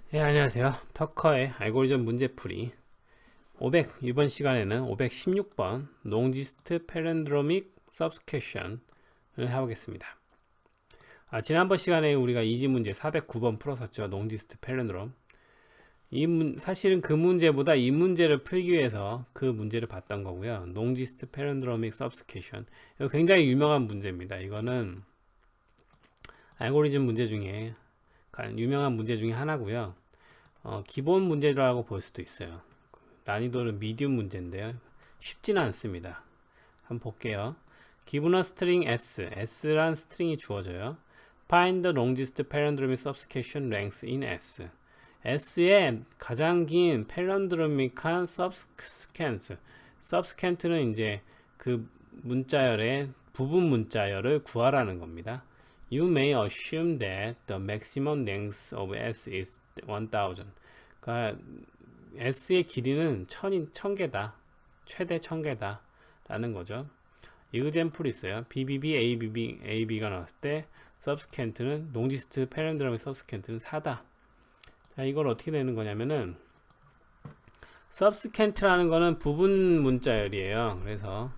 네, 안녕하세요. 터커의 알고리즘 문제풀이 이번 시간에는 516번 롱지스트 패런드로믹 서브스케션을 해보겠습니다. 지난번 시간에 우리가 이지 문제 409번 풀었었죠. 롱지스트 패런드롬. 사실은 그 문제보다 이 문제를 풀기 위해서 그 문제를 봤던 거고요. 롱지스트 패런드로믹 서브스케션. 이거 굉장히 유명한 문제입니다. 이거는 알고리즘 문제 중에 유명한 문제 중에 하나고요. 기본 문제라고 볼 수도 있어요. 난이도는 미디움 문제인데요. 쉽지는 않습니다. 한번 볼게요. Given a string s, s란 스트링이 주어져요. Find the longest palindromic subscription length in s. s의 가장 긴 palindromic한 subsequence. subsequent는 이제 그 문자열의 부분 문자열을 구하라는 겁니다. You may assume that the maximum length of s is 1000. 그러니까 s의 길이는 1000개다. 최대 1000개다. 라는 거죠. example이 있어요. BBB, AB가 나왔을 때 subsequent는 longest palindromic subsequent는 4다. 자, 이걸 어떻게 되는 거냐면은 subsequent라는 거는 부분 문자열이에요. 그래서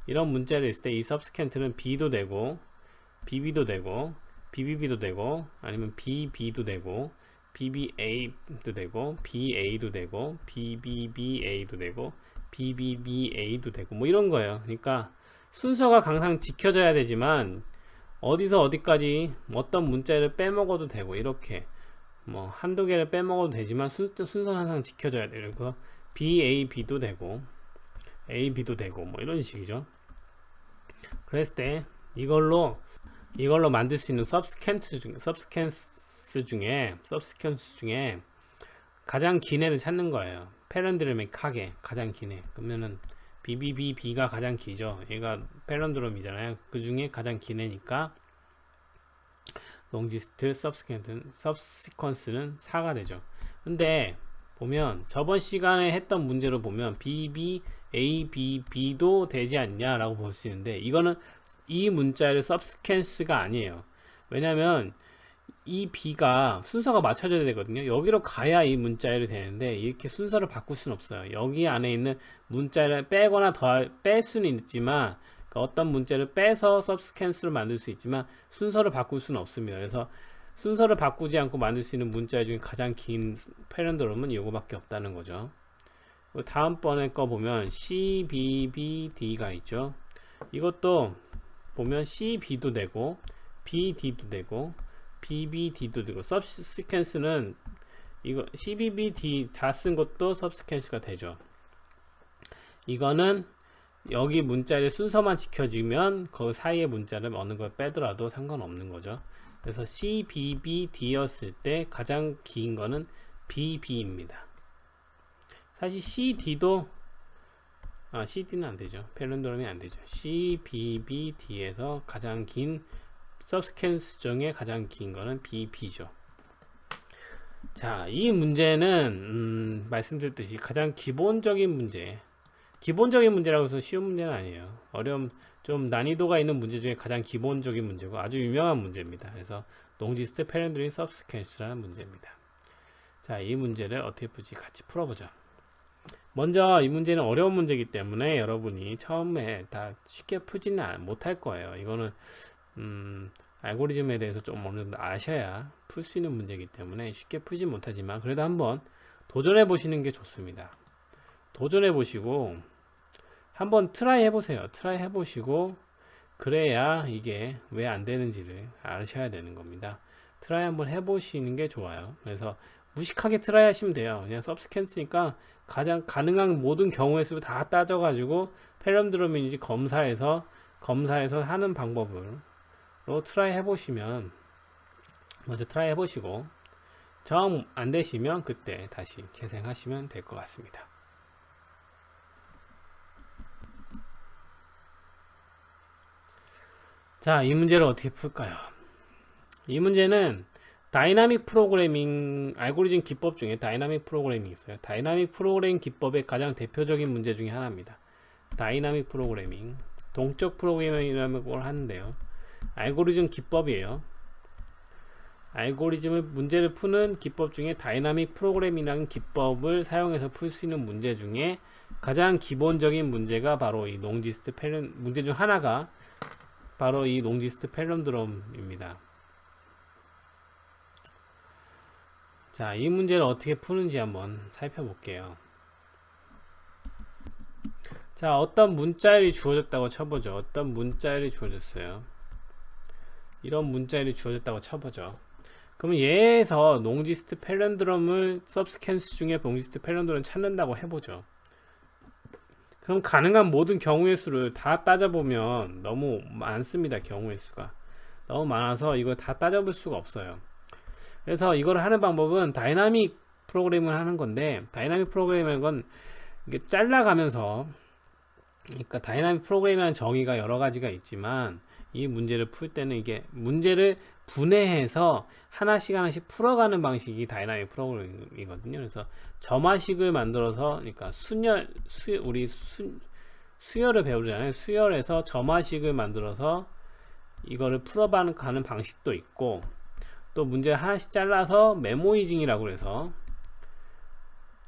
이런 문자열이 있을 때 이 subsequent는 B도 되고 BB도 되고 BBB도 되고 아니면 BB도 되고 BBA도 되고 BA도 되고 BBBA도 되고 BBBA도 되고 뭐 이런 거예요. 그러니까 순서가 항상 지켜져야 되지만 어디서 어디까지 어떤 문자를 빼먹어도 되고 이렇게 뭐 한두 개를 빼먹어도 되지만 순서는 항상 지켜져야 돼요. 그래서 BAB도 되고 AB도 되고 뭐 이런 식이죠. 그랬을 때 이걸로 만들 수 있는 subsequence 중에 가장 긴 애를 찾는 거예요. 패런드롬믹하게 가장 긴 애. 그러면은 BBB가 가장 길죠. 얘가 패런드롬이잖아요. 그 중에 가장 긴 애니까 longest subsequence는 4가 되죠. 근데 보면 저번 시간에 했던 문제로 보면 BB, A, B, B도 되지 않냐라고 볼 수 있는데 이거는 이 문자의 subsequence가 아니에요. 왜냐면 이 B가 순서가 맞춰져야 되거든요. 여기로 가야 이 문자열이 되는데 이렇게 순서를 바꿀 수는 없어요. 여기 안에 있는 문자를 빼거나 뺄 수는 있지만 어떤 문자를 빼서 subsequence로 만들 수 있지만 순서를 바꿀 수는 없습니다. 그래서 순서를 바꾸지 않고 만들 수 있는 문자 중에 가장 긴 패런드롬은 이거밖에 없다는 거죠. 다음번에 거 보면 C, B, B, D가 있죠. 이것도 보면 C, B도 되고 B, D도 되고 B, B, D도 되고 subsequence는 이거 C, B, B, D 다 쓴 것도 subsequence가 되죠. 이거는 여기 문자의 순서만 지켜지면 그 사이의 문자를 어느 걸 빼더라도 상관없는 거죠. 그래서 C, B, B, D였을 때 가장 긴 거는 B, B입니다. 사실 C, D도 CD는 안 되죠. 패런드롬이 안 되죠. C, B, B, D에서 가장 긴 subsequence 중에 가장 긴 거는 B, B죠. 자, 이 문제는 말씀드렸듯이 가장 기본적인 문제라고 해서 쉬운 문제는 아니에요. 좀 난이도가 있는 문제 중에 가장 기본적인 문제고 아주 유명한 문제입니다. 그래서 longest palindromic subsequence라는 문제입니다. 자, 이 문제를 어떻게 풀지 같이 풀어보죠. 먼저 이 문제는 어려운 문제이기 때문에 여러분이 처음에 다 쉽게 풀지는 못할 거예요. 이거는 알고리즘에 대해서 좀 어느 정도 아셔야 풀 수 있는 문제이기 때문에 쉽게 풀지 못하지만 그래도 한번 도전해 보시는 게 좋습니다. 도전해 보시고 한번 트라이 해보세요. 트라이 해보시고 그래야 이게 왜 안 되는지를 아셔야 되는 겁니다. 트라이 한번 해보시는 게 좋아요. 그래서 무식하게 트라이 하시면 돼요. 그냥 subsequence니까 가장 가능한 모든 경우의 수를 다 따져가지고 패런드롬인지 검사해서 하는 방법으로 트라이 해보시면 먼저 트라이 해보시고 정 안 되시면 그때 다시 재생하시면 될 것 같습니다. 자, 이 문제를 어떻게 풀까요? 이 문제는 다이나믹 프로그래밍 알고리즘 기법 중에 다이나믹 프로그래밍이 있어요. 다이나믹 프로그래밍 기법의 가장 대표적인 문제 중에 하나입니다. 다이나믹 프로그래밍, 동적 프로그래밍이라는 걸 하는데요. 알고리즘 기법이에요. 알고리즘을 문제를 푸는 기법 중에 다이나믹 프로그래밍이라는 기법을 사용해서 풀 수 있는 문제 중에 가장 기본적인 문제가 바로 이 롱지스트 패런 문제 중 하나가 바로 이 롱지스트 패런드럼입니다. 자, 이 문제를 어떻게 푸는지 한번 살펴볼게요. 자, 어떤 문자열이 주어졌다고 쳐보죠. 어떤 문자열이 주어졌어요. 이런 문자열이 주어졌다고 쳐보죠. 그러면 얘에서 롱지스트 패런드럼을 서브스캔스 중에 롱지스트 패런드럼을 찾는다고 해보죠. 그럼 가능한 모든 경우의 수를 다 따져보면 너무 많습니다. 경우의 수가 너무 많아서 이걸 다 따져볼 수가 없어요. 그래서 이걸 하는 방법은 다이나믹 프로그램을 하는 건데, 다이나믹 프로그램이라는 건 이게 잘라가면서, 그러니까 다이나믹 프로그램이라는 정의가 여러 가지가 있지만 이 문제를 풀 때는 이게 문제를 분해해서 하나씩 풀어가는 방식이 다이나믹 프로그램이거든요. 그래서 점화식을 만들어서, 그러니까 수열을 배우잖아요. 수열에서 점화식을 만들어서 이거를 풀어가는 방식도 있고, 또 문제를 하나씩 잘라서 메모이징이라고 해서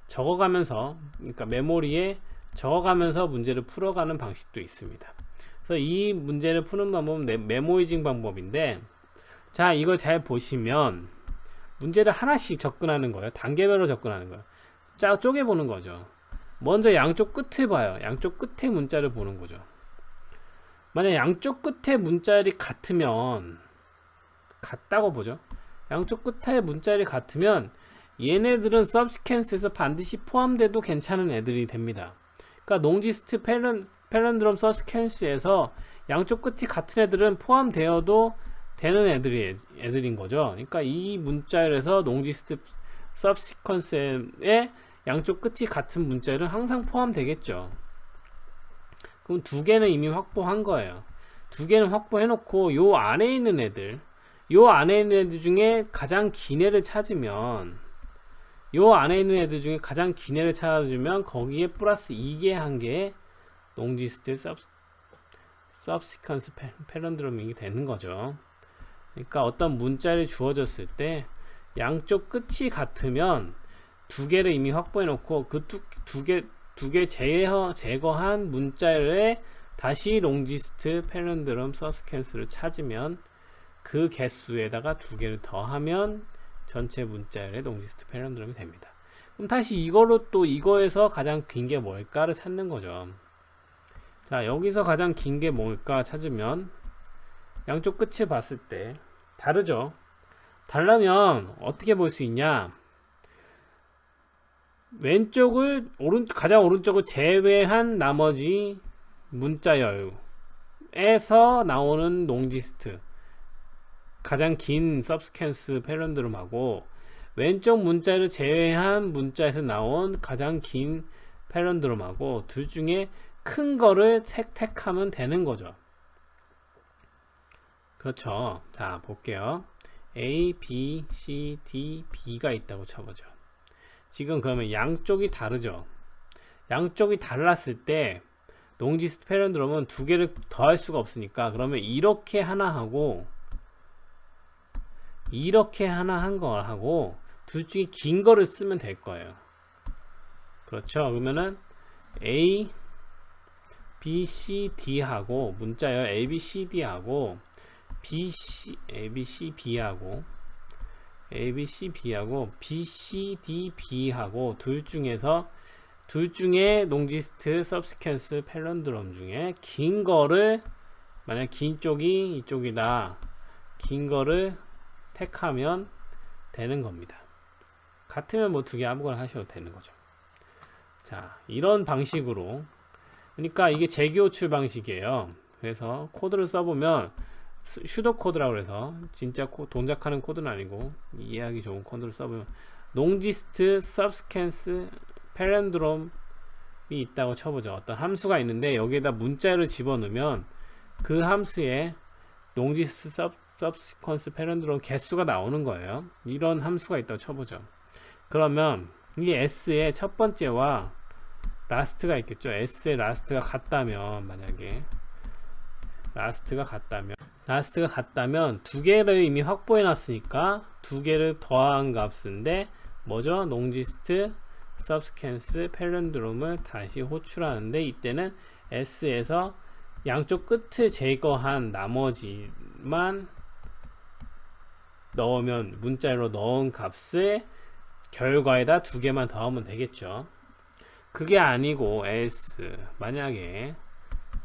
적어가면서, 그러니까 메모리에 적어가면서 문제를 풀어가는 방식도 있습니다. 그래서 이 문제를 푸는 방법은 메모이징 방법인데, 자, 이걸 잘 보시면 문제를 하나씩 접근하는 거예요. 단계별로 접근하는 거예요. 자, 쪼개보는 거죠. 먼저 양쪽 끝을 봐요. 양쪽 끝에 문자를 보는 거죠. 만약 양쪽 끝에 문자열이 같다고 보죠. 양쪽 끝에 문자열이 같으면 얘네들은 서브시퀀스에서 반드시 포함돼도 괜찮은 애들이 됩니다. 그러니까 롱지스트 패런드럼 서브시퀀스에서 양쪽 끝이 같은 애들은 포함되어도 되는 애들인 거죠. 그러니까 이 문자열에서 롱지스트 서브시퀀스에 양쪽 끝이 같은 문자열은 항상 포함되겠죠. 그럼 두 개는 이미 확보한 거예요. 두 개는 확보해 놓고 요 안에 있는 애들 중에 가장 긴 애를 찾으면, 거기에 플러스 2개 한 개의 롱지스트 서브시퀀스 패런드럼이 되는 거죠. 그러니까 어떤 문자를 주어졌을 때 양쪽 끝이 같으면 두 개를 이미 확보해 놓고 그 두 개 제거한 문자열에 다시 롱지스트 패런드럼 서브시퀀스를 찾으면 그 개수에다가 두 개를 더하면 전체 문자열의 롱지스트 패런드럼이 됩니다. 그럼 다시 이거로 또 이거에서 가장 긴 게 뭘까를 찾는 거죠. 자, 여기서 가장 긴 게 뭘까 찾으면 양쪽 끝을 봤을 때 다르죠. 다르면 어떻게 볼 수 있냐? 가장 오른쪽을 제외한 나머지 문자열에서 나오는 롱지스트, 가장 긴 서브시퀀스 패런드럼하고 왼쪽 문자를 제외한 문자에서 나온 가장 긴 패런드럼하고 둘 중에 큰 거를 택하면 되는 거죠. 그렇죠. 자, 볼게요. A, B, C, D, B가 있다고 쳐보죠. 지금 그러면 양쪽이 다르죠. 양쪽이 달랐을 때 롱지스트 패런드럼은 두 개를 더할 수가 없으니까, 그러면 이렇게 하나 하고 이렇게 하나 한 거 하고 둘 중에 긴 거를 쓰면 될 거예요. 그렇죠. 그러면은 A, B, C, D 하고 문자열 A, B, C, D 하고 A, B, C, B 하고 A, B, C, B하고 B, C, D, B하고 둘 중에 롱지스트 서브시퀀스 패런드럼 중에 긴 거를, 만약 긴 쪽이 이쪽이다, 긴 거를 택하면 되는 겁니다. 같으면 뭐 두 개 아무거나 하셔도 되는 거죠. 자, 이런 방식으로, 그러니까 이게 재기호출 방식이에요. 그래서 코드를 써보면 슈도 코드라고 해서 진짜 동작하는 코드는 아니고 이해하기 좋은 코드를 써보면 롱지스트 서브시퀀스 패런드럼이 있다고 쳐보죠. 어떤 함수가 있는데 여기에다 문자를 집어넣으면 그 함수에 롱지스트 서브시퀀스 패런드럼 개수가 나오는 거예요. 이런 함수가 있다고 쳐보죠. 그러면 이 S의 첫 번째와 라스트가 있겠죠. S의 라스트가 같다면, 만약에 라스트가 같다면 두 개를 이미 확보해 놨으니까 두 개를 더한 값인데 뭐죠? 롱지스트 subsequence palindrome을 다시 호출하는데 이때는 S에서 양쪽 끝을 제거한 나머지만 넣으면 문자로 넣은 값을 결과에다 두 개만 더하면 되겠죠. 그게 아니고 else 만약에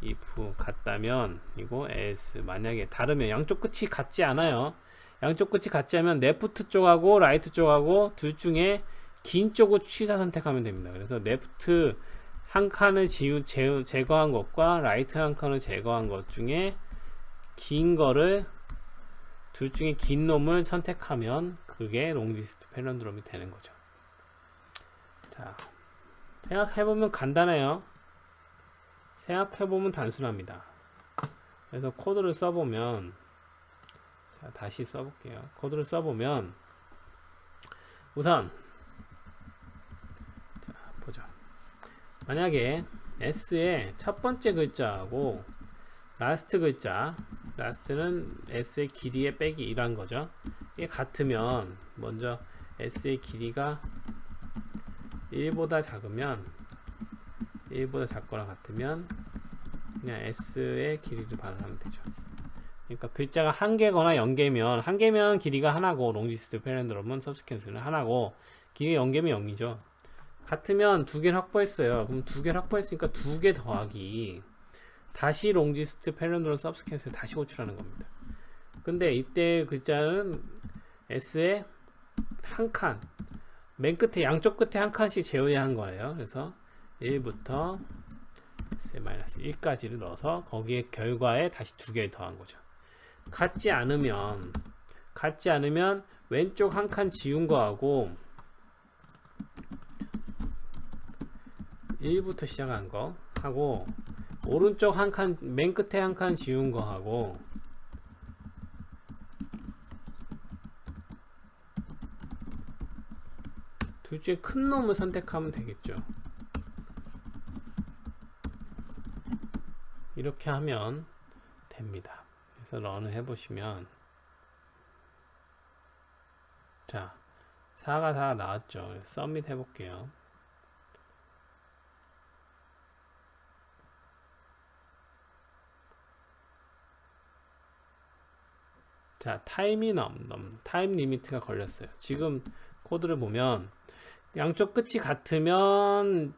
if 같다면 이거 else 만약에 다르면 양쪽 끝이 같지 않아요. 양쪽 끝이 같지 않으면 레프트 쪽하고 라이트 쪽하고 둘 중에 긴 쪽을 취사 선택하면 됩니다. 그래서 레프트 한 칸을 제거한 것과 라이트 한 칸을 제거한 것 중에 긴 거를 둘 중에 긴 놈을 선택하면 그게 롱지스트 패런드롬이 되는 거죠. 자, 생각해보면 간단해요. 생각해보면 단순합니다. 그래서 코드를 써보면, 자, 다시 써볼게요. 코드를 써보면, 우선, 자, 보죠. 만약에 S의 첫 번째 글자하고 라스트 글자, 라스트는 S의 길이의 빼기 1한 거죠. 이게 같으면, 먼저 S의 길이가 1보다 작으면 1보다 작거나 같으면 그냥 S의 길이를 반환하면 되죠. 그러니까 글자가 한 개거나 0개면 한 개면 길이가 하나고 롱지스트 패런드롬은 subsequence는 하나고 길이가 0개면 0이죠. 같으면 두 개를 확보했어요. 그럼 두 개를 확보했으니까 두 개 더하기 다시 롱지스트 패런드롬 subsequence를 다시 호출하는 겁니다. 근데 이때 글자는 S의 한 칸, 맨 끝에 양쪽 끝에 한 칸씩 제외한 거예요. 그래서 1부터 S-1까지를 넣어서 거기에 결과에 다시 두 개 더한 거죠. 같지 않으면 왼쪽 한 칸 지운 거하고 1부터 시작한 거 하고 오른쪽 한 칸, 맨 끝에 한 칸 지운 거 하고 둘 중에 큰 놈을 선택하면 되겠죠. 이렇게 하면 됩니다. 그래서 런을 해보시면 자 4가 다 나왔죠. 서밋 해볼게요. 자 타임 리미트가 걸렸어요. 지금 코드를 보면 양쪽 끝이 같으면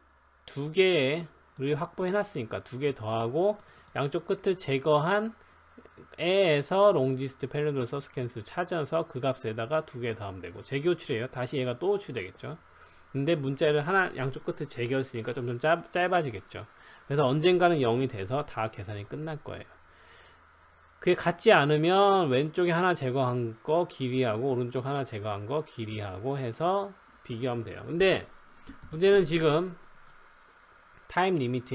두 개를 확보해 놨으니까 두 개 더하고 양쪽 끝을 제거한 에에서 롱지스트 패런드롬 서스캔스를 찾아서 그 값에다가 두 개 더하면 되고 재교출이에요. 다시 얘가 또 호출되겠죠. 근데 문자를 하나 양쪽 끝을 제거했으니까 좀 짧아지겠죠. 그래서 언젠가는 0이 돼서 다 계산이 끝날 거예요. 그게 같지 않으면 왼쪽에 하나 제거한 거 길이하고 오른쪽 하나 제거한 거 길이하고 해서 비교하면 돼요. 근데 문제는 지금 타임 리미트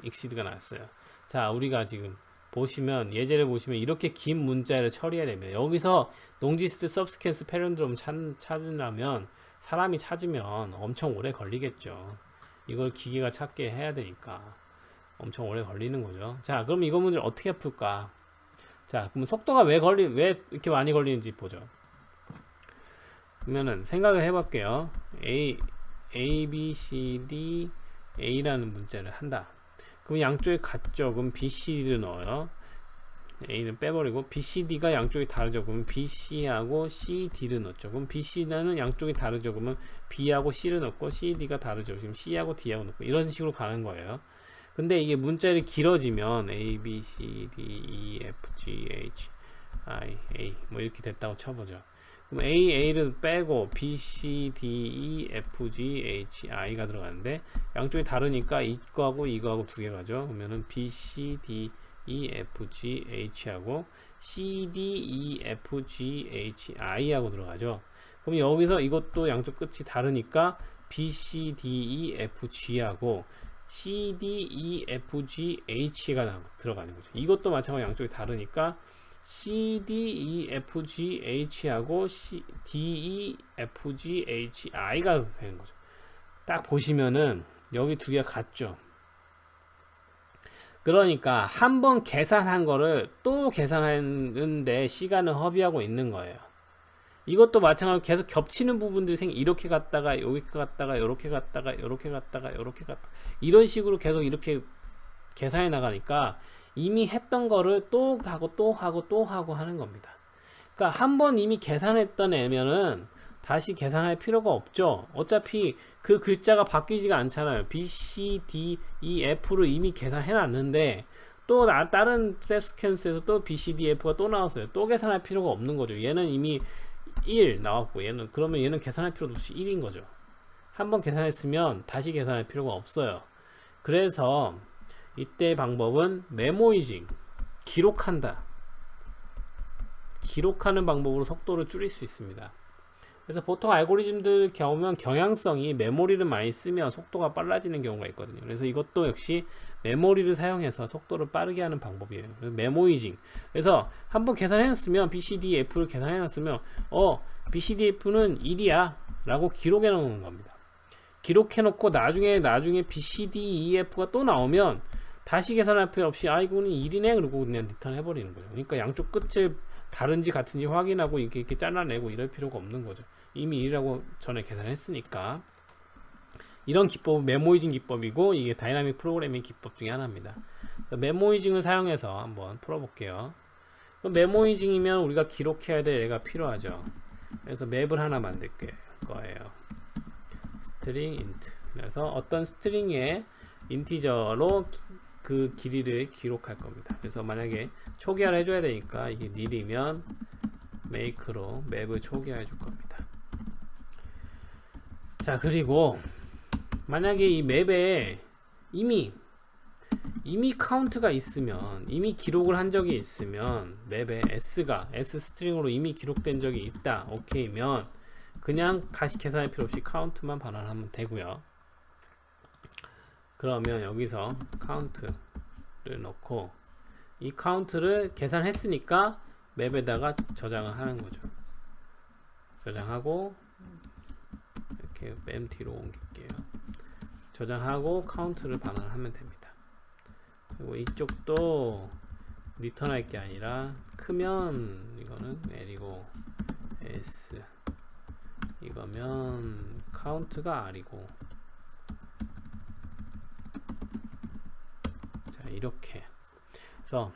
exceed가 나왔어요. 자, 우리가 지금 보시면 예제를 보시면 이렇게 긴 문자를 처리해야 됩니다. 여기서 롱지스트 서브스캔스 패런드롬 찾으려면 사람이 찾으면 엄청 오래 걸리겠죠. 이걸 기계가 찾게 해야 되니까 엄청 오래 걸리는 거죠. 자, 그럼 이거 문제를 어떻게 풀까? 자, 그럼 속도가 왜 이렇게 많이 걸리는지 보죠. 그러면은 생각을 해볼게요. A, B, C, D, A라는 문자를 한다. 그럼 양쪽이 같죠. 그럼 B, C, D를 넣어요. A는 빼버리고 B, C, D가 양쪽이 다르죠. 그러면 B, C하고 C, D를 넣죠. 그럼 B, C는 양쪽이 다르죠. 그러면 B하고 C를 넣고 C, D가 다르죠. 지금 C하고 D하고 넣고 이런 식으로 가는 거예요. 근데 이게 문자를 길어지면 A, B, C, D, E, F, G, H, I, A 뭐 이렇게 됐다고 쳐보죠. 그럼 A를 빼고 B, C, D, E, F, G, H, I가 들어가는데 양쪽이 다르니까 이거하고 이거하고 두 개 가죠. 그러면은 B, C, D, E, F, G, H하고 C, D, E, F, G, H, I하고 들어가죠. 그럼 여기서 이것도 양쪽 끝이 다르니까 B, C, D, E, F, G하고 C, D, E, F, G, H가 들어가는 거죠. 이것도 마찬가지로 양쪽이 다르니까 C, D, E, F, G, H하고 D, E, F, G, H, I가 되는 거죠. 딱 보시면은 여기 두 개가 같죠. 그러니까 한 번 계산한 거를 또 계산하는데 시간을 허비하고 있는 거예요. 이것도 마찬가지로 계속 겹치는 부분들이 이렇게 갔다가 여기 갔다가 이렇게 갔다가 이렇게 갔다가 이렇게 갔다가 이런 식으로 계속 이렇게 계산해 나가니까 이미 했던 거를 또 하고 또 하고 또 하고 하는 겁니다. 그러니까 한 번 이미 계산했던 애면은 다시 계산할 필요가 없죠. 어차피 그 글자가 바뀌지가 않잖아요. B, C, D, E, F를 이미 계산해 놨는데 또 다른 셉스캔스에서 또 B, C, D, F가 또 나왔어요. 또 계산할 필요가 없는 거죠. 얘는 이미 1 나왔고 그러면 얘는 계산할 필요도 없이 1인 거죠. 한번 계산했으면 다시 계산할 필요가 없어요. 그래서 이때 방법은 메모이징, 기록한다. 기록하는 방법으로 속도를 줄일 수 있습니다. 그래서 보통 알고리즘들 경우면 경향성이 메모리를 많이 쓰면 속도가 빨라지는 경우가 있거든요. 그래서 이것도 역시 메모리를 사용해서 속도를 빠르게 하는 방법이에요. 메모이징. 그래서 한번 계산해놨으면 BCDF를 계산해놨으면 BCDF는 1이야 라고 기록해 놓는 겁니다. 기록해 놓고 나중에 BCDEF가 또 나오면 다시 계산할 필요 없이 이거는 1이네 그리고 그냥 리턴 해버리는 거예요. 그러니까 양쪽 끝을 다른지 같은지 확인하고 이렇게 잘라내고 이럴 필요가 없는 거죠. 이미 1이라고 전에 계산했으니까. 이런 기법은 메모이징 기법이고 이게 다이나믹 프로그래밍 기법 중에 하나입니다. 메모이징을 사용해서 한번 풀어볼게요. 메모이징이면 우리가 기록해야 될 애가 필요하죠. 그래서 맵을 하나 만들 거예요. 스트링 인트. 그래서 어떤 스트링의 인티저로 그 길이를 기록할 겁니다. 그래서 만약에 초기화를 해줘야 되니까 이게 nil이면 make로 맵을 초기화해 줄 겁니다. 자, 그리고 만약에 이 맵에 이미 카운트가 있으면, 이미 기록을 한 적이 있으면, 맵에 S 스트링으로 이미 기록된 적이 있다, 오케이면 그냥 다시 계산할 필요 없이 카운트만 반환하면 되고요. 그러면 여기서 카운트를 넣고 이 카운트를 계산했으니까 맵에다가 저장을 하는 거죠. 저장하고 이렇게 맨 뒤로 옮길게요. 저장하고 카운트를 반환하면 됩니다. 그리고 이쪽도 리턴할 게 아니라 크면 이거는 L이고 S 이거면 카운트가 R이고 자 이렇게 그래서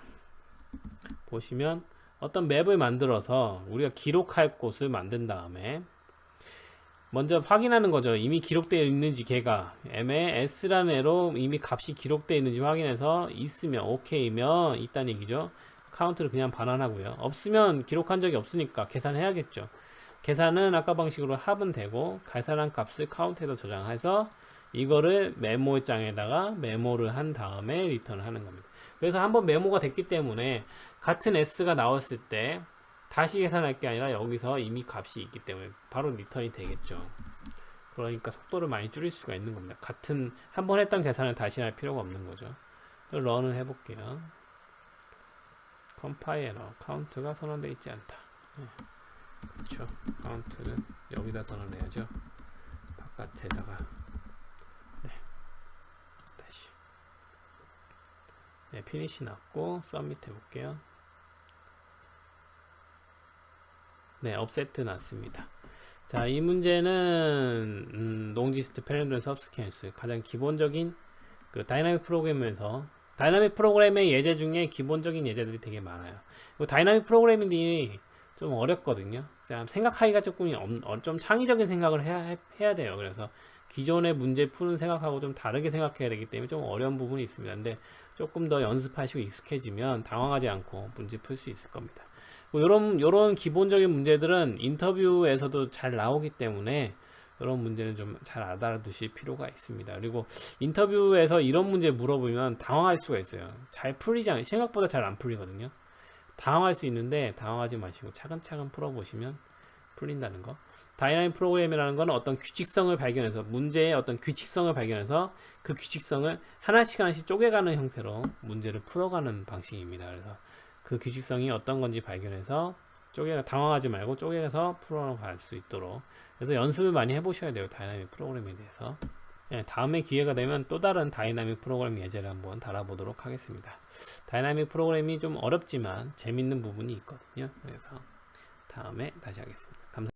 보시면 어떤 맵을 만들어서 우리가 기록할 곳을 만든 다음에 먼저 확인하는 거죠. 이미 기록되어 있는지 걔가 M에 S라는 애로 이미 값이 기록되어 있는지 확인해서 있으면 OK면 있다는 얘기죠. 카운트를 그냥 반환하고요. 없으면 기록한 적이 없으니까 계산해야겠죠. 계산은 아까 방식으로 합은 되고 계산한 값을 카운트에다 저장해서 이거를 메모장에다가 메모를 한 다음에 리턴을 하는 겁니다. 그래서 한번 메모가 됐기 때문에 같은 S가 나왔을 때 다시 계산할 게 아니라 여기서 이미 값이 있기 때문에 바로 리턴이 되겠죠. 그러니까 속도를 많이 줄일 수가 있는 겁니다. 같은 한번 했던 계산을 다시 할 필요가 없는 거죠. 런을 해볼게요. 컴파일러 카운트가 선언되어 있지 않다. 네. 그렇죠. 카운트는 여기다 선언해야죠. 바깥에다가 네. 다시 네, 피니시 났고 서밋 해볼게요. 네, 업세트 났습니다. 자, 이 문제는 롱지스트 패런들 서브스캔스 가장 기본적인 그 다이나믹 프로그램에서 다이나믹 프로그램의 예제 중에 기본적인 예제들이 되게 많아요. 다이나믹 프로그래밍이 좀 어렵거든요. 생각하기가 조금 좀 창의적인 생각을 해야 돼요. 그래서 기존의 문제 푸는 생각하고 좀 다르게 생각해야 되기 때문에 좀 어려운 부분이 있습니다. 근데 조금 더 연습하시고 익숙해지면 당황하지 않고 문제 풀 수 있을 겁니다. 요런 기본적인 문제들은 인터뷰에서도 잘 나오기 때문에 이런 문제는 좀 잘 알아두실 필요가 있습니다. 그리고 인터뷰에서 이런 문제 물어보면 당황할 수가 있어요. 생각보다 잘 안 풀리거든요. 당황할 수 있는데 당황하지 마시고 차근차근 풀어보시면 풀린다는 거. 다이나믹 프로그램이라는 건 어떤 규칙성을 발견해서 문제의 어떤 규칙성을 발견해서 그 규칙성을 하나씩 쪼개가는 형태로 문제를 풀어가는 방식입니다. 그래서 그 규칙성이 어떤 건지 발견해서 당황하지 말고 쪼개서 풀어갈 수 있도록 그래서 연습을 많이 해보셔야 돼요. 다이나믹 프로그램에 대해서. 예, 다음에 기회가 되면 또 다른 다이나믹 프로그램 예제를 한번 달아보도록 하겠습니다. 다이나믹 프로그램이 좀 어렵지만 재밌는 부분이 있거든요. 그래서 다음에 다시 하겠습니다. 감사합니다.